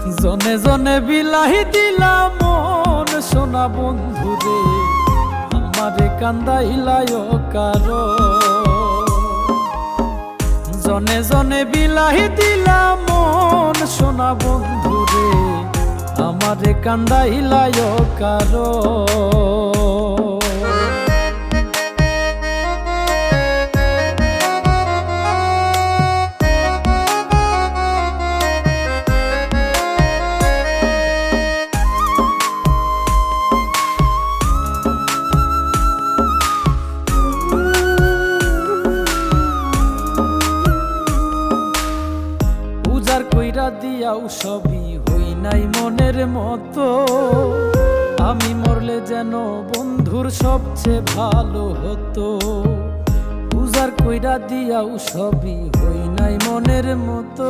জনে জনে বিলাহি দিলাম মন সোনা বন্ধু রে, আমারে কান্দাইলায় কারো। জনে জনে বিলাহি দিলাম মন সোনা বন্ধু রে, আমারে কান্দাইলায় কারো। কইরা দিয়াও সবই হই নাই মনের মতো, আমি মরলে যেন বন্ধুর সবচেয়ে ভালো হতো। উজার কইরা দিয়াও সবই হই নাই মনের মতো।